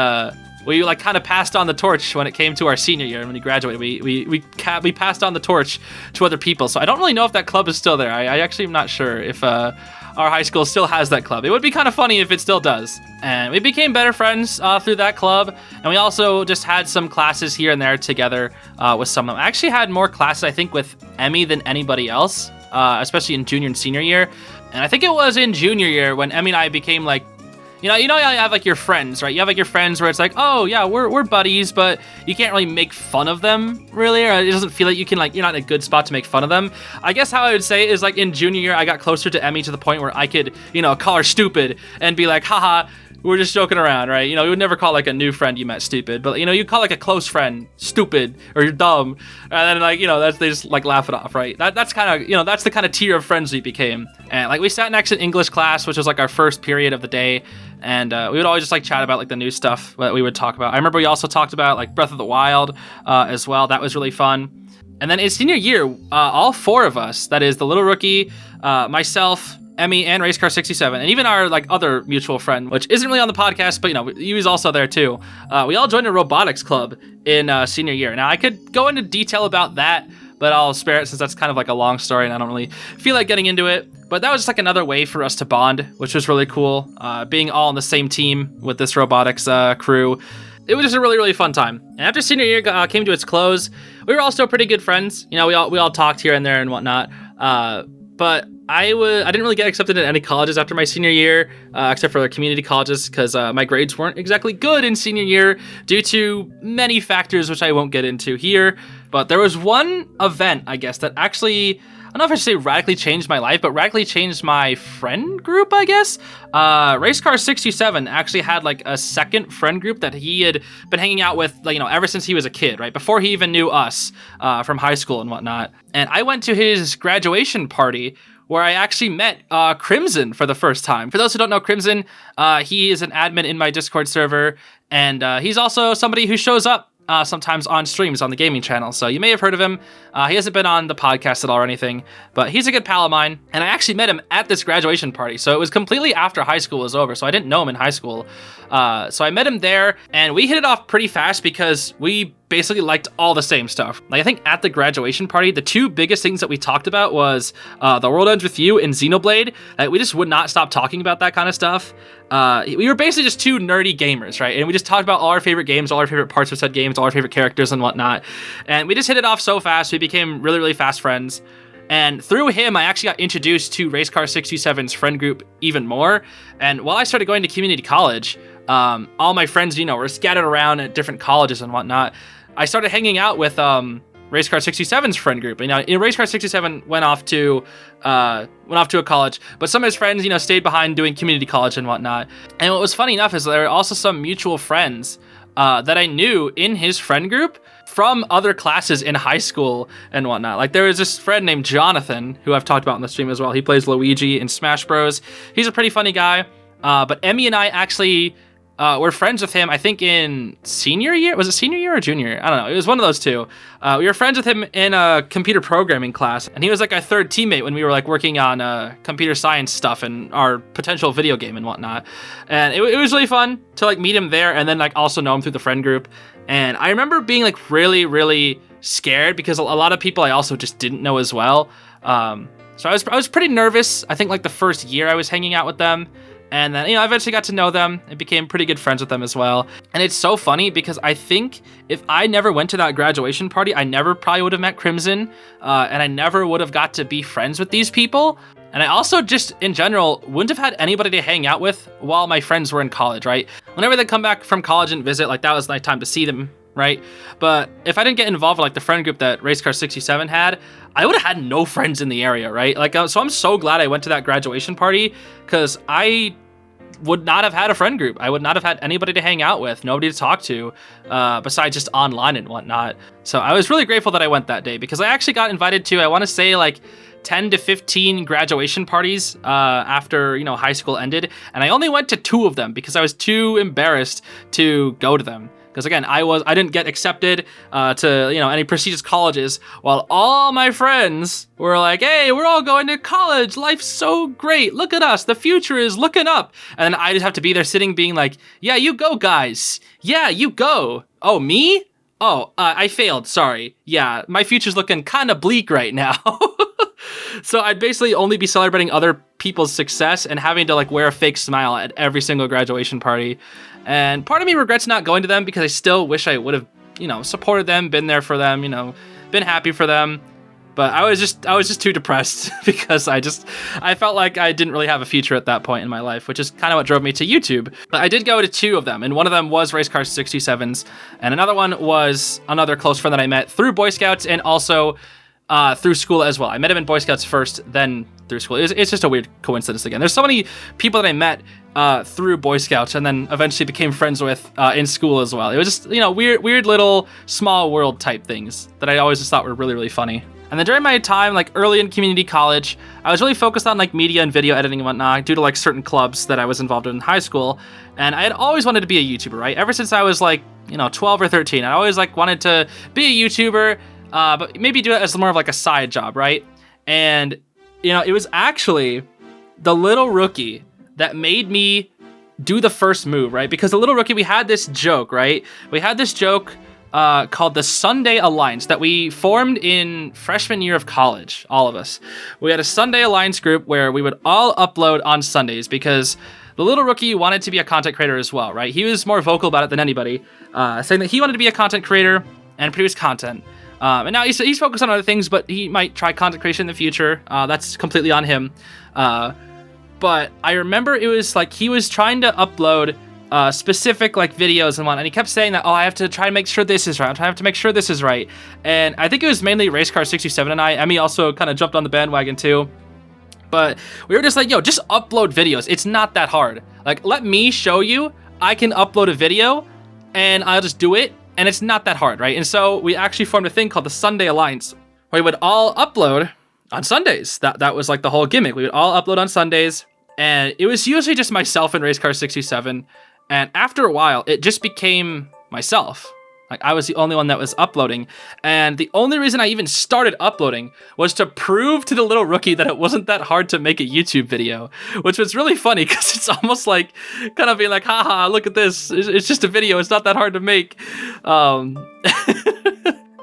we like kind of passed on the torch when it came to our senior year. When we graduated, we passed on the torch to other people. So I don't really know if that club is still there. I actually am not sure if our high school still has that club. It would be kind of funny if it still does. And we became better friends through that club. And we also just had some classes here and there together with some of them. I actually had more classes, I think, with Emmy than anybody else, especially in junior and senior year. And I think it was in junior year when Emmy and I became like, you know, you have like your friends, right? You have like your friends where it's like, oh yeah, we're buddies, but you can't really make fun of them, really, or it doesn't feel like you can, like, you're not in a good spot to make fun of them. I guess how I would say it is, like, in junior year, I got closer to Emmy to the point where I could, you know, call her stupid and be like, haha, we're just joking around, right? You know, you would never call like a new friend you met stupid, but, you know, you call like a close friend stupid or you're dumb, and then, like, you know, they just like laugh it off, right? That's kind of, you know, that's the kind of tier of friends we became. And like we sat next in English class, which was like our first period of the day, and we would always just like chat about like the new stuff that we would talk about. I remember we also talked about like Breath of the Wild as well. That was really fun. And then in senior year, all 4 of us, that is the little rookie, myself, Emmy, and Racecar627, and even our like other mutual friend, which isn't really on the podcast, but, you know, he was also there too. We all joined a robotics club in senior year. Now I could go into detail about that, but I'll spare it since that's kind of like a long story and I don't really feel like getting into it. But that was just like another way for us to bond, which was really cool. Being all on the same team with this robotics crew. It was just a really, really fun time. And after senior year came to its close, we were all still pretty good friends. You know, we all talked here and there and whatnot. But I didn't really get accepted in any colleges after my senior year, except for the community colleges, because my grades weren't exactly good in senior year due to many factors, which I won't get into here. But there was one event, I guess, that actually, I don't know if I should say radically changed my life, but radically changed my friend group, I guess. Racecar627 actually had like a second friend group that he had been hanging out with, like, you know, ever since he was a kid, right? Before he even knew us from high school and whatnot. And I went to his graduation party where I actually met Crimson for the first time. For those who don't know Crimson, he is an admin in my Discord server, and he's also somebody who shows up sometimes on streams on the gaming channel, so you may have heard of him. He hasn't been on the podcast at all or anything, but he's a good pal of mine, and I actually met him at this graduation party, so it was completely after high school was over, so I didn't know him in high school. So I met him there, and we hit it off pretty fast because we basically liked all the same stuff. Like, I think at the graduation party, the two biggest things that we talked about was The World Ends With You and Xenoblade. We just would not stop talking about that kind of stuff. We were basically just two nerdy gamers, right? And we just talked about all our favorite games, all our favorite parts of said games, all our favorite characters and whatnot. And we just hit it off so fast. We became really, really fast friends. And through him, I actually got introduced to Racecar67's friend group even more. And while I started going to community college, all my friends, were scattered around at different colleges and whatnot. I started hanging out with Racecar67's friend group. And Racecar67 went off to a college, but some of his friends, stayed behind doing community college and whatnot. And what was funny enough is there were also some mutual friends that I knew in his friend group from other classes in high school and whatnot. Like, there was this friend named Jonathan, who I've talked about in the stream as well. He plays Luigi in Smash Bros. He's a pretty funny guy. But Emmy and I actually were friends with him, I think in senior year. Was it senior year or junior? I don't know. It was one of those two. We were friends with him in a computer programming class, and he was like our third teammate when we were like working on computer science stuff and our potential video game and whatnot. And it was really fun to like meet him there and then like also know him through the friend group. And I remember being like really, really scared because a lot of people I also just didn't know as well. So I was pretty nervous. I think like the first year I was hanging out with them. And then, I eventually got to know them and became pretty good friends with them as well. And it's so funny because I think if I never went to that graduation party, I never probably would have met Crimson, and I never would have got to be friends with these people. And I also just, in general, wouldn't have had anybody to hang out with while my friends were in college, right? Whenever they come back from college and visit, like, that was my time to see them, right? But if I didn't get involved with like the friend group that Racecar67 had, I would have had no friends in the area, right? Like, so I'm so glad I went to that graduation party because I would not have had a friend group. I would not have had anybody to hang out with, nobody to talk to, besides just online and whatnot. So I was really grateful that I went that day because I actually got invited to, I want to say like 10 to 15 graduation parties after, high school ended. And I only went to 2 of them because I was too embarrassed to go to them. Because again, I didn't get accepted to any prestigious colleges, while all my friends were like, "Hey, we're all going to college. Life's so great. Look at us. The future is looking up." And then I just have to be there sitting, being like, "Yeah, you go, guys. Yeah, you go. Oh, me? Oh, I failed. Sorry. Yeah, my future's looking kind of bleak right now." So I'd basically only be celebrating other people's success and having to like wear a fake smile at every single graduation party. And part of me regrets not going to them because I still wish I would have, supported them, been there for them, been happy for them. But I was just too depressed because I felt like I didn't really have a future at that point in my life, which is kind of what drove me to YouTube. But I did go to 2 of them, and one of them was Racecar67's, and another one was another close friend that I met through Boy Scouts and also through school as well. I met him in Boy Scouts first, then through school. It's just a weird coincidence again. There's so many people that I met through Boy Scouts and then eventually became friends with in school as well. It was just, weird little small world type things that I always just thought were really, really funny. And then during my time, like early in community college, I was really focused on like media and video editing and whatnot due to like certain clubs that I was involved in high school. And I had always wanted to be a YouTuber, right? Ever since I was like, 12 or 13, I always like wanted to be a YouTuber, but maybe do it as more of like a side job, right? And, it was actually the little rookie that made me do the first move, right? Because the little rookie, we had this joke, right? We had this joke called the Sunday Alliance that we formed in freshman year of college, all of us. We had a Sunday Alliance group where we would all upload on Sundays because the little rookie wanted to be a content creator as well, right? He was more vocal about it than anybody, saying that he wanted to be a content creator and produce content. And now he's focused on other things, but he might try content creation in the future. That's completely on him. But I remember it was like he was trying to upload specific like videos and whatnot, and he kept saying that, I have to try and make sure this is right. I have to make sure this is right. And I think it was mainly Racecar67 and I. Emmy also kind of jumped on the bandwagon too. But we were just like, just upload videos. It's not that hard. Like, let me show you. I can upload a video and I'll just do it. And it's not that hard, right? And so we actually formed a thing called the Sunday Alliance, where we would all upload on Sundays. That was like the whole gimmick. We would all upload on Sundays, and it was usually just myself and Racecar67. And after a while, it just became myself. Like, I was the only one that was uploading. And the only reason I even started uploading was to prove to the little rookie that it wasn't that hard to make a YouTube video, which was really funny because it's almost like kind of being like, haha, look at this. It's just a video. It's not that hard to make.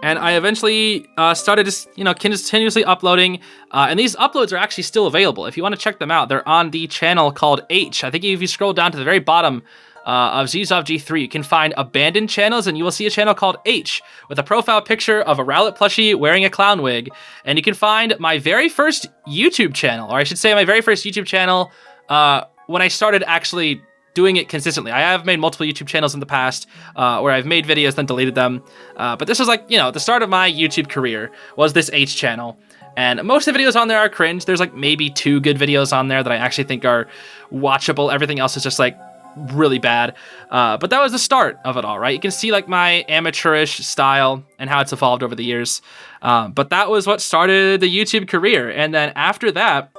And I eventually started just, continuously uploading. And these uploads are actually still available. If you want to check them out, they're on the channel called H. I think if you scroll down to the very bottom of Zeez G3, you can find abandoned channels, and you will see a channel called H with a profile picture of a Rowlet plushie wearing a clown wig. And you can find my very first YouTube channel, or I should say my very first YouTube channel when I started actually doing it consistently. I have made multiple YouTube channels in the past where I've made videos then deleted them. But this was like, the start of my YouTube career was this H channel. And most of the videos on there are cringe. There's like maybe 2 good videos on there that I actually think are watchable. Everything else is just like really bad. But that was the start of it all, right? You can see like my amateurish style and how it's evolved over the years. But that was what started the YouTube career. And then after that,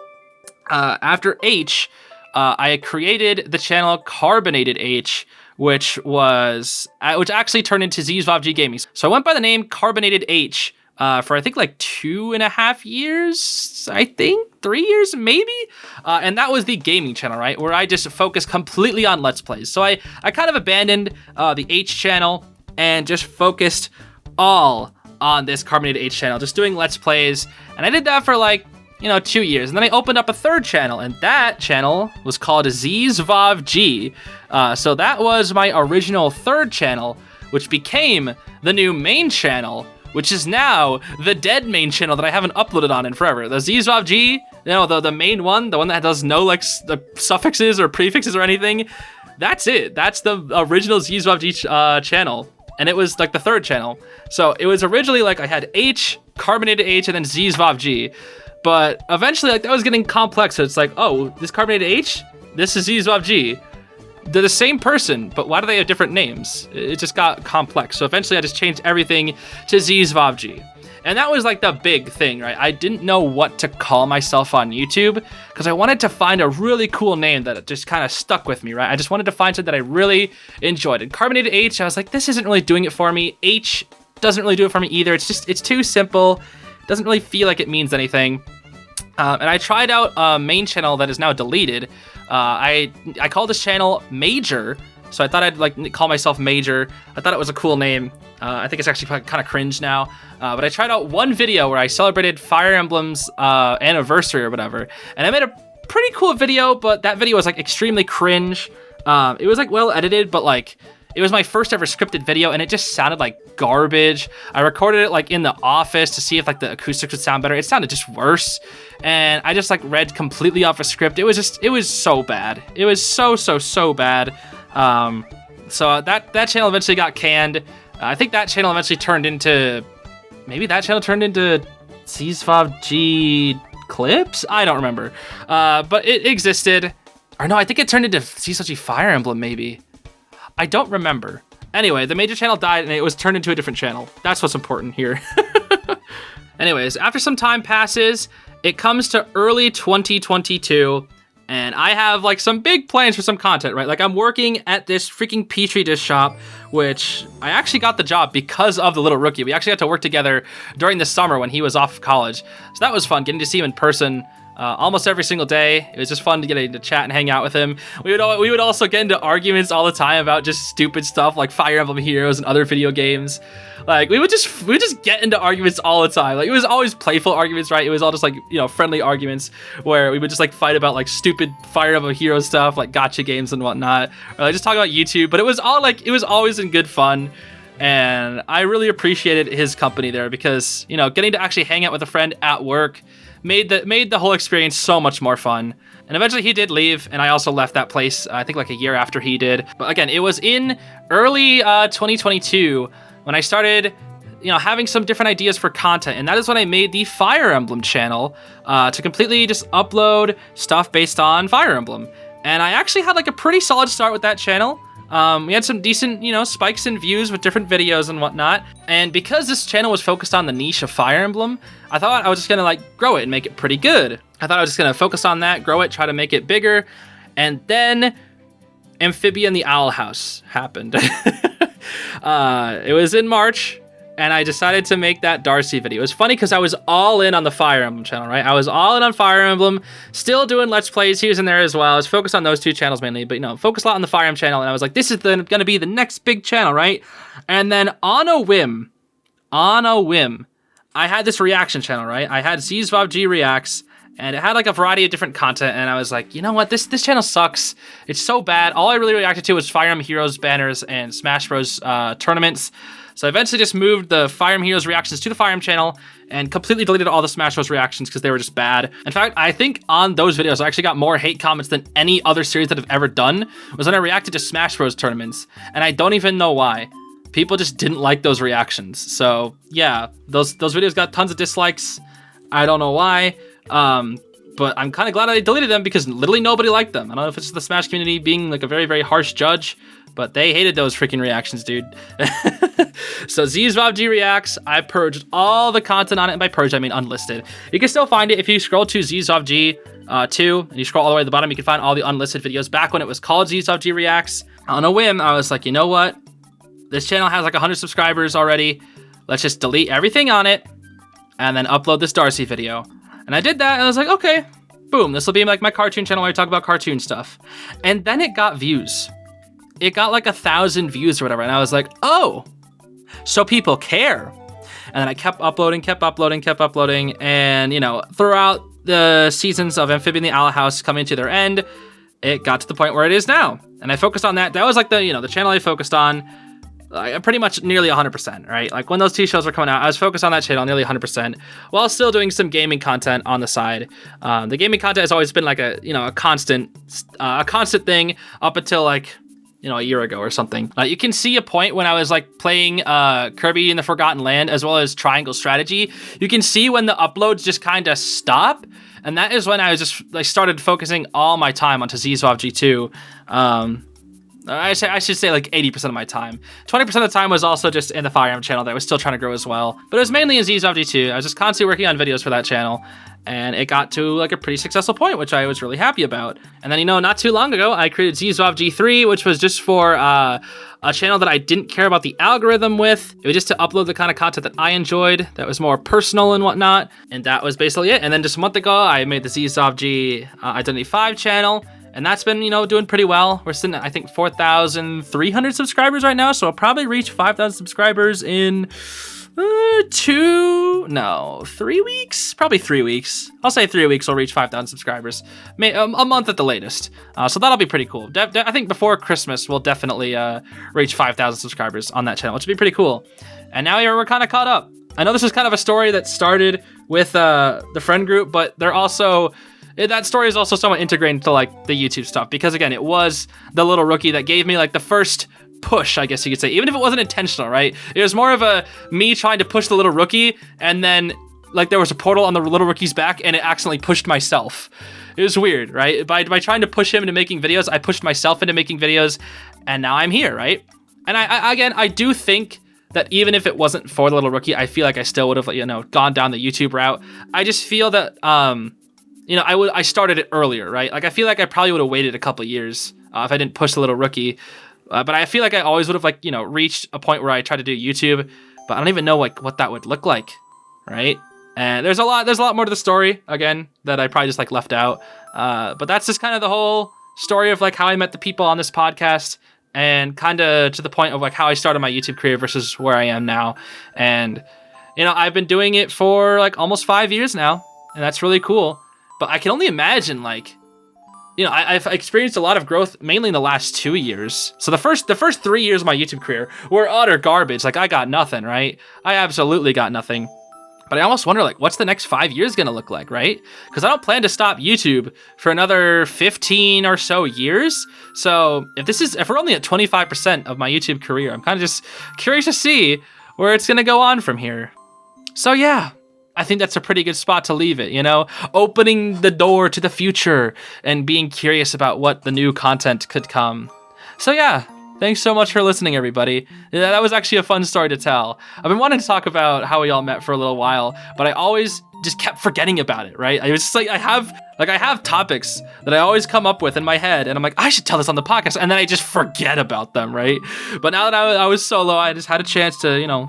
after H, I created the channel Carbonated H, which actually turned into Zeez G Gaming. So I went by the name Carbonated H for I think like 2.5 years, I think 3 years maybe. And that was the gaming channel, right? Where I just focused completely on Let's Plays. So I kind of abandoned the H channel and just focused all on this Carbonated H channel, just doing Let's Plays. And I did that for like 2 years. And then I opened up a third channel, and that channel was called Zeez G. So that was my original third channel, which became the new main channel, which is now the dead main channel that I haven't uploaded on in forever. The Zeez G, the main one, the one that does no like the suffixes or prefixes or anything. That's it. That's the original Zeez G channel. And it was like the third channel. So it was originally like I had H, Carbonated H, and then Zeez G. But eventually, like, that was getting complex. So it's like, oh, this Carbonated H, this is Zeez G. They're the same person, but why do they have different names? It just got complex. So eventually, I just changed everything to Zeez G. And that was like the big thing, right? I didn't know what to call myself on YouTube because I wanted to find a really cool name that just kind of stuck with me, right? I just wanted to find something that I really enjoyed. And Carbonated H, I was like, this isn't really doing it for me. H doesn't really do it for me either. It's too simple. Doesn't really feel like it means anything. And I tried out a main channel that is now deleted. I called this channel Major, so I thought I'd like call myself Major. I thought it was a cool name. I think it's actually kind of cringe now. But I tried out one video where I celebrated Fire Emblem's anniversary or whatever, and I made a pretty cool video. But that video was like extremely cringe. It was like well edited, but like it was my first ever scripted video, and it just sounded like garbage. I recorded it like in the office to see if like the acoustics would sound better. It sounded just worse, and I just like read completely off a script. It was so bad. It was so bad. So that channel eventually got canned. I think that channel eventually turned into Zeez G Clips. I don't remember, but it existed. Or no, I think it turned into Zeez G Fire Emblem maybe. I don't remember. Anyway, the major channel died and it was turned into a different channel. That's what's important here. Anyways, after some time passes, it comes to early 2022, and I have like some big plans for some content, right? Like I'm working at this freaking Petri dish shop, which I actually got the job because of the little rookie. We actually got to work together during the summer when he was off of college. So that was fun, getting to see him in person. Almost every single day. It was just fun to get to chat and hang out with him. We would also get into arguments all the time about just stupid stuff like Fire Emblem Heroes and other video games. Like we would just get into arguments all the time. Like it was always playful arguments, right? It was all just like friendly arguments where we would just like fight about like stupid Fire Emblem Heroes stuff, like gotcha games and whatnot, or like just talk about YouTube. But it was always in good fun. And I really appreciated his company there because getting to actually hang out with a friend at work made the whole experience so much more fun. And eventually he did leave, and I also left that place, I think like a year after he did. But again, it was in early 2022 when I started having some different ideas for content, and that is when I made the Fire Emblem channel to completely just upload stuff based on Fire Emblem. And I actually had like a pretty solid start with that channel. We had some decent, spikes in views with different videos and whatnot. And because this channel was focused on the niche of Fire Emblem, I thought I was just gonna like grow it and make it pretty good. I thought I was just gonna focus on that, grow it, try to make it bigger. And then Amphibia and the Owl House happened. It was in March, and I decided to make that Darcy video. It was funny because I was all in on the Fire Emblem channel, right? I was all in on Fire Emblem, still doing Let's Plays. He was in there as well. I was focused on those two channels mainly, but, you know, focused a lot on the Fire Emblem channel, and I was like, this is going to be the next big channel, right? And then on a whim, I had this reaction channel, right? I had Zeez Reacts, and it had like a variety of different content, and I was like, you know what, this channel sucks. It's so bad. All I really reacted to was Fire Emblem Heroes banners and Smash Bros. Tournaments. So I eventually just moved the Fire Emblem Heroes reactions to the Fire Emblem channel and completely deleted all the Smash Bros. Reactions because they were just bad. In fact, I think on those videos, I actually got more hate comments than any other series that I've ever done, was when I reacted to Smash Bros. Tournaments, and I don't even know why. People just didn't like those reactions. So yeah, those videos got tons of dislikes. I don't know why. But I'm kind of glad I deleted them because literally nobody liked them. I don't know if it's the Smash community being like a very, very harsh judge, but they hated those freaking reactions, dude. So Zeez Reacts, I purged all the content on it, and by purged I mean unlisted. You can still find it if you scroll to Zeez 2, and you scroll all the way to the bottom, you can find all the unlisted videos back when it was called Zeez Reacts. On a whim, I was like, you know what? This channel has like 100 subscribers already. Let's just delete everything on it and then upload this Darcy video. And I did that, and I was like, okay, boom, this will be like my cartoon channel where I talk about cartoon stuff. And then it got views. It got like 1,000 views or whatever, and I was like, oh, so people care. And then I kept uploading, and, you know, throughout the seasons of Amphibian the Owl House coming to their end, it got to the point where it is now. And I focused on that. That was like the, you know, the channel I focused on. Pretty much nearly 100%, right? Like when those two shows were coming out, I was focused on that channel nearly 100%, while still doing some gaming content on the side. The gaming content has always been like a, you know, a constant thing up until like, you know, a year ago or something. You can see a point when I was like playing Kirby in the Forgotten Land as well as Triangle Strategy. You can see when the uploads just kind of stop, and that is when I was just like started focusing all my time onto Zeez 2. I should say like 80% of my time. 20% of the time was also just in the Fire Emblem channel that I was still trying to grow as well. But it was mainly in Zeez 2. I was just constantly working on videos for that channel, and it got to like a pretty successful point, which I was really happy about. And then, you know, not too long ago, I created Zeez 3, which was just for a channel that I didn't care about the algorithm with. It was just to upload the kind of content that I enjoyed, that was more personal and whatnot. And that was basically it. And then just a month ago, I made the Zeez Identity 5 channel. And that's been, you know, doing pretty well. We're sitting at, I think, 4,300 subscribers right now. So I'll probably reach 5,000 subscribers in 3 weeks? Probably 3 weeks. I'll say 3 weeks I'll reach 5,000 subscribers. A month at the latest. So that'll be pretty cool. I think before Christmas, we'll definitely reach 5,000 subscribers on that channel, which would be pretty cool. And now we're kind of caught up. I know this is kind of a story that started with the friend group, but they're also... that story is also somewhat integrated into like the YouTube stuff, because again, it was the little rookie that gave me like the first push, I guess you could say, even if it wasn't intentional, right? It was more of me trying to push the little rookie, and then like there was a portal on the little rookie's back, and it accidentally pushed myself. It was weird, right? By trying to push him into making videos, I pushed myself into making videos, and now I'm here, right? And I do think that even if it wasn't for the little rookie, I feel like I still would have, you know, gone down the YouTube route. I just feel that you know, I started it earlier, right? Like, I feel like I probably would have waited a couple years if I didn't push the little rookie. But I feel like I always would have, like, you know, reached a point where I tried to do YouTube, but I don't even know, like, what that would look like, right? And there's a lot more to the story, again, that I probably just, like, left out. But that's just kind of the whole story of, like, how I met the people on this podcast, and kind of to the point of, like, how I started my YouTube career versus where I am now. And, you know, I've been doing it for, like, almost 5 years now, and that's really cool. But I can only imagine, like, you know, I've experienced a lot of growth mainly in the last 2 years. So the first 3 years of my YouTube career were utter garbage. Like, I got nothing, right? I absolutely got nothing. But I almost wonder, like, what's the next 5 years gonna look like, right? Because I don't plan to stop YouTube for another 15 or so years. So if we're only at 25% of my YouTube career, I'm kind of just curious to see where it's gonna go on from here. So yeah. I think that's a pretty good spot to leave it, you know? Opening the door to the future and being curious about what the new content could come. So yeah, Thanks so much for listening, everybody. Yeah, that was actually a fun story to tell. I've been wanting to talk about how we all met for a little while, but I always just kept forgetting about it, right? I was just like, I have topics that I always come up with in my head, and I'm like, I should tell this on the podcast, and then I just forget about them, right? But now that I was solo, I just had a chance to,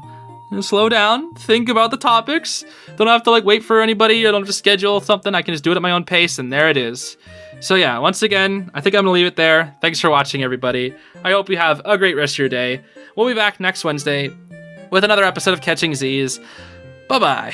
slow down, think about the topics. Don't have to wait for anybody. I don't have to schedule something. I can just do it at my own pace, and there it is. So yeah, once again, I think I'm gonna leave it there. Thanks for watching, everybody. I hope you have a great rest of your day. We'll be back next Wednesday with another episode of Catching Zeez. Bye-bye.